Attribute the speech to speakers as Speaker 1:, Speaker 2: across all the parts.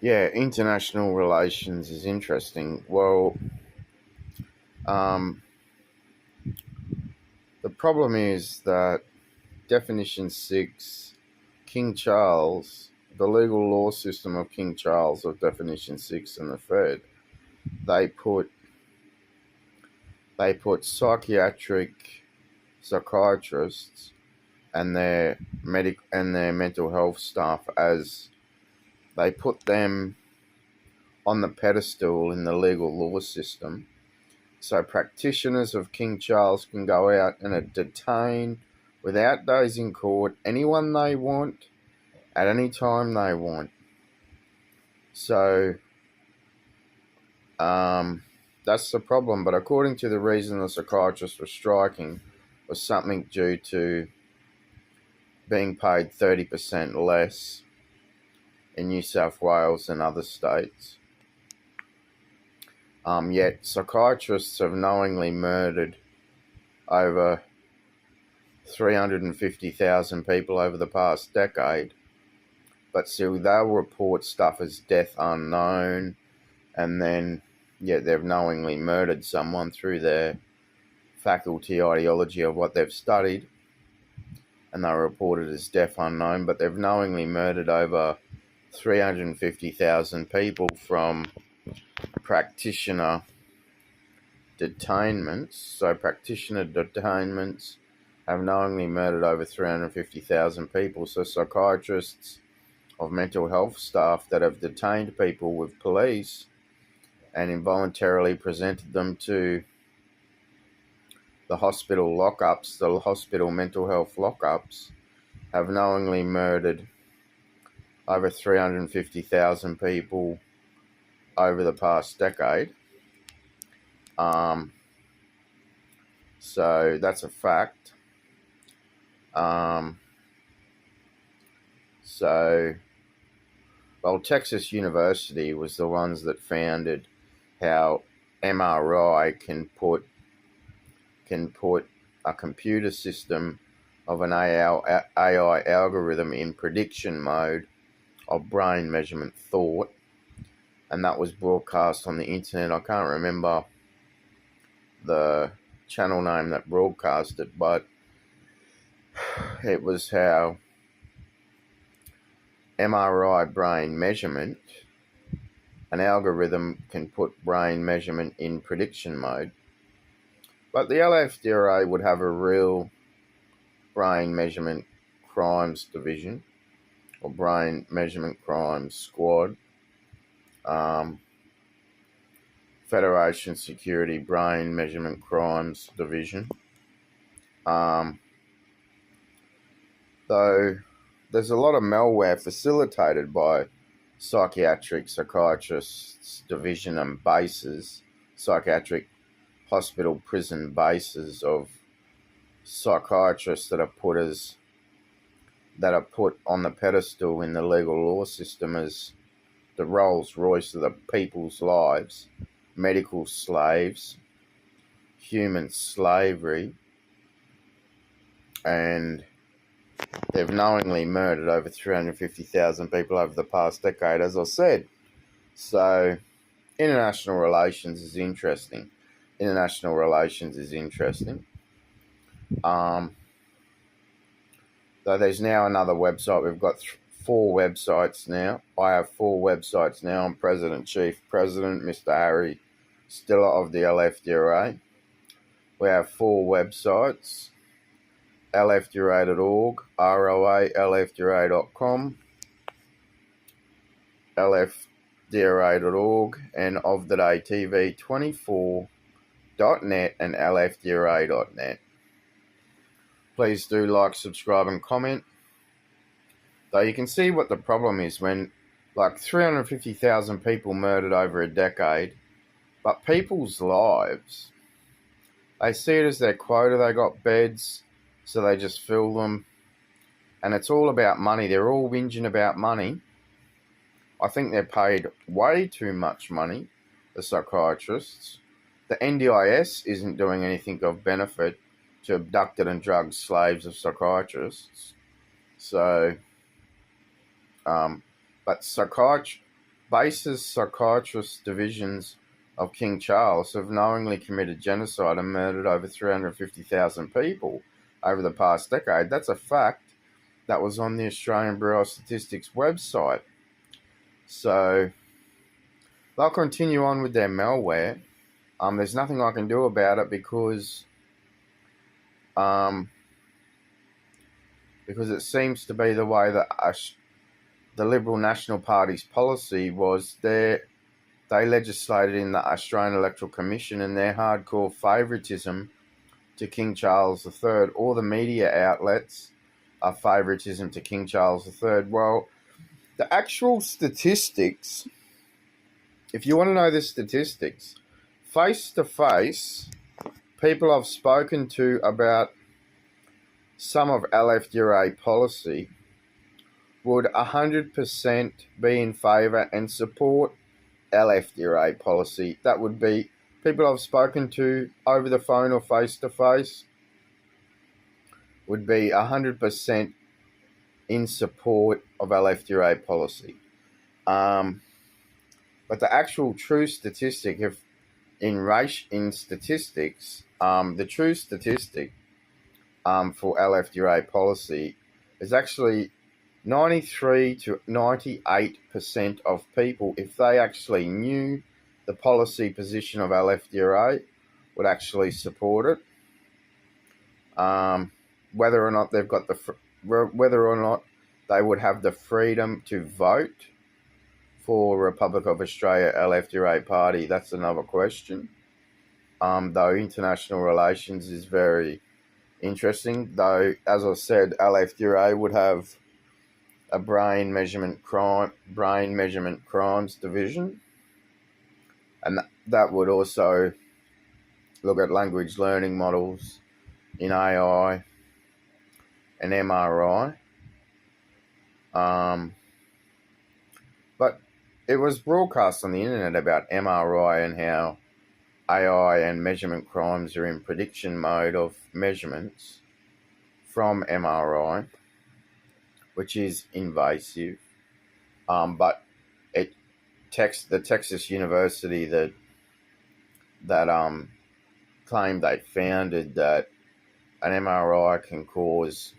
Speaker 1: Yeah, international relations is interesting. Well, um, the problem is that Definition 6, King Charles, the legal law system of King Charles of Definition 6 and the Fed, they put psychiatrists and their mental health staff as they put them on the pedestal in the legal law system. So practitioners of King Charles can go out and detain without days in court anyone they want at any time they want. So that's the problem. But according to the reason the psychiatrists were striking was something due to being paid 30% less in New South Wales and other states. Yet psychiatrists have knowingly murdered over 350,000 people over the past decade, but still they'll report stuff as death unknown, and then yet they've knowingly murdered someone through their faculty ideology of what they've studied, and they're reported as death unknown, but they've knowingly murdered over 350,000 people from practitioner detainments. So practitioner detainments have knowingly murdered over 350,000 people. So psychiatrists of mental health staff that have detained people with police and involuntarily presented them to the hospital lockups, the hospital mental health lockups, have knowingly murdered over 350,000 people over the past decade. So that's a fact. Texas University was the ones that founded how MRI can put a computer system of an AI algorithm in prediction mode of brain measurement thought, and that was broadcast on the internet. I can't remember the channel name that broadcast it, but it was how MRI brain measurement, an algorithm can put brain measurement in prediction mode. But the LFDRA would have a real brain measurement crimes division or brain measurement crimes squad. Federation Security Brain Measurement Crimes Division. Though there's a lot of malware facilitated by psychiatrists division and bases, psychiatric hospital prison bases of psychiatrists that are put on the pedestal in the legal law system as the Rolls Royce of the people's lives, medical slaves, human slavery, and they've knowingly murdered over 350,000 people over the past decade, as I said. So international relations is interesting. Though there's now another website. We've got 4 websites now. I have 4 websites now. I'm Chief President, Mr. Harry Stiller of the LFDRA. We have 4 websites: LFDRA.org, ROA, LFDRA.com, LFDRA.org, and Of the Day TV 24.net and LFDRA.net. Please do like, subscribe, and comment. Though you can see what the problem is when 350,000 people murdered over a decade, but people's lives, they see it as their quota. They got beds, so they just fill them. And it's all about money. They're all whinging about money. I think they're paid way too much money, the psychiatrists. The NDIS isn't doing anything of benefit to abducted and drugged slaves of psychiatrists. So, but bases psychiatrist divisions of King Charles have knowingly committed genocide and murdered over 350,000 people over the past decade. That's a fact that was on the Australian Bureau of Statistics website. So they'll continue on with their malware. There's nothing I can do about it because it seems to be the way that the Liberal National Party's policy was. They legislated in the Australian Electoral Commission, and their hardcore favouritism to King Charles III, all the media outlets are favouritism to King Charles III. Well, the actual statistics, if you want to know the statistics, face to face, people I've spoken to about some of LFDRA policy would 100% be in favour and support LFDRA policy. That would be people I've spoken to over the phone or face to face would be 100% in support of LFDRA policy. But the actual true statistic, in statistics, the true statistic for LFDRA policy is actually 93 to 98% of people, if they actually knew the policy position of LFDRA, would actually support it. Whether or not they've got whether or not they would have the freedom to vote for Republic of Australia LFDRA party, that's another question. Though international relations is very interesting. Though, as I said, LFDRA would have a brain measurement crimes division, and that would also look at language learning models in AI and MRI. But it was broadcast on the internet about MRI and how AI and measurement crimes are in prediction mode of measurements from MRI, which is invasive. But the Texas University that claimed they founded that an MRI can cause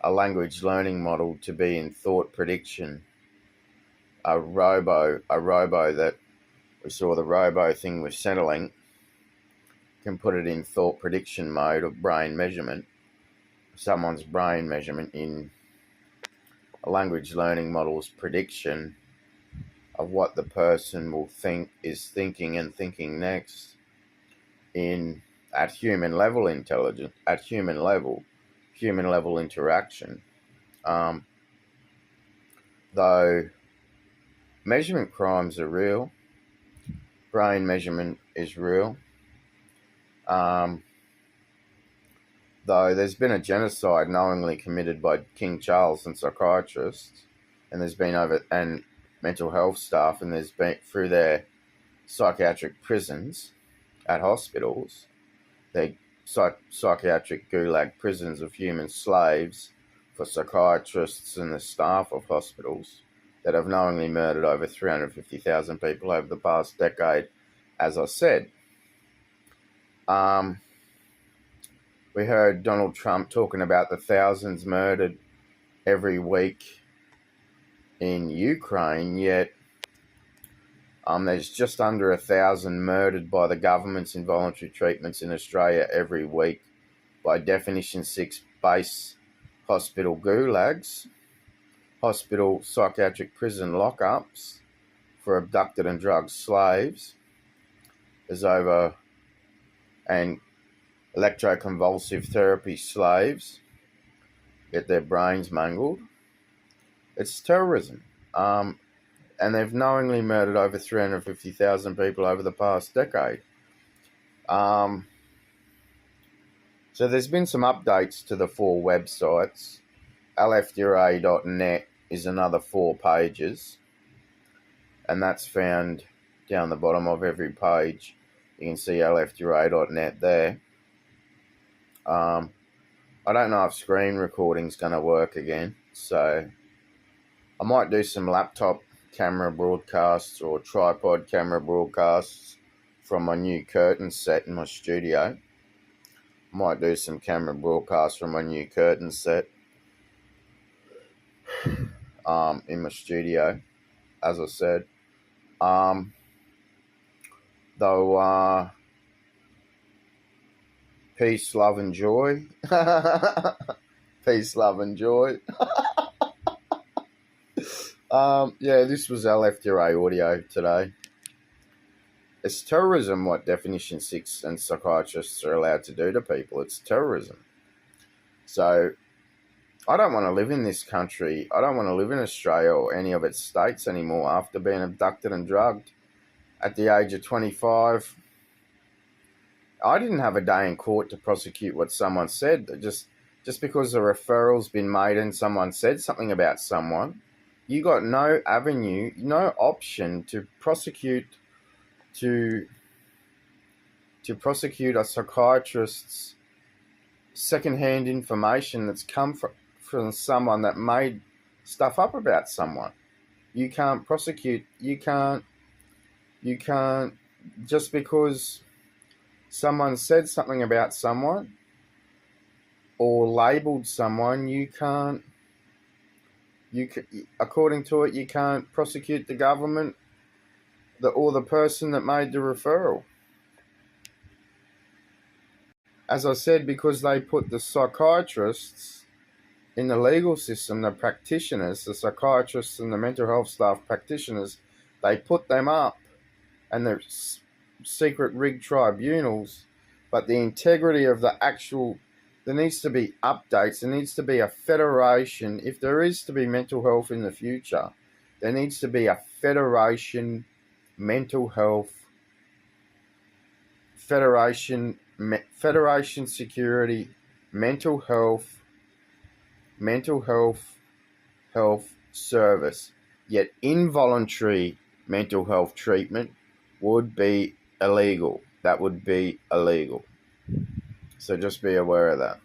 Speaker 1: a language learning model to be in thought prediction. A robo that we saw, the robo thing with Centrelink, can put it in thought prediction mode of brain measurement, someone's brain measurement in a language learning model's prediction of what the person will think is thinking and thinking next at human level intelligence, at human level interaction. Though measurement crimes are real, brain measurement is real. Though there's been a genocide knowingly committed by King Charles and psychiatrists, and there's been and mental health staff, and there's been through their psychiatric prisons at hospitals, their psychiatric gulag prisons of human slaves for psychiatrists and the staff of hospitals that have knowingly murdered over 350,000 people over the past decade, as I said. We heard Donald Trump talking about the thousands murdered every week in Ukraine, yet there's just under 1,000 murdered by the government's involuntary treatments in Australia every week. By definition, 6 base hospital gulags, hospital psychiatric prison lockups for abducted and drugged slaves. And electroconvulsive therapy slaves get their brains mangled. It's terrorism. And they've knowingly murdered over 350,000 people over the past decade. So there's been some updates to the 4 websites. LFDRA.net is another 4 pages, and that's found down the bottom of every page. You can see LFDRA.net there. I don't know if screen recording's going to work again, so I might do some laptop camera broadcasts or tripod camera broadcasts from my new curtain set in my studio. Might do some camera broadcasts from my new curtain set in my studio, as I said. Though peace, love, and joy. Peace, love, and joy. This was LFDRA audio today. It's terrorism what Definition 6 and psychiatrists are allowed to do to people. It's terrorism. So I don't want to live in this country. I don't want to live in Australia or any of its states anymore after being abducted and drugged at the age of 25. I didn't have a day in court to prosecute what someone said. Just because a referral's been made and someone said something about someone, you got no avenue, no option to prosecute a psychiatrist's secondhand information that's come from someone that made stuff up about someone. You can't prosecute. You can't just because someone said something about someone or labelled someone. According to it, you can't prosecute the government or the person that made the referral. As I said, because they put the psychiatrists in the legal system, the practitioners, the psychiatrists and the mental health staff practitioners, they put them up and the secret rigged tribunals, but the integrity of the actual, there needs to be updates, there needs to be a federation. If there is to be mental health in the future, there needs to be a federation mental health, federation security, mental health service. Yet involuntary mental health treatment would be illegal. That would be illegal. So just be aware of that.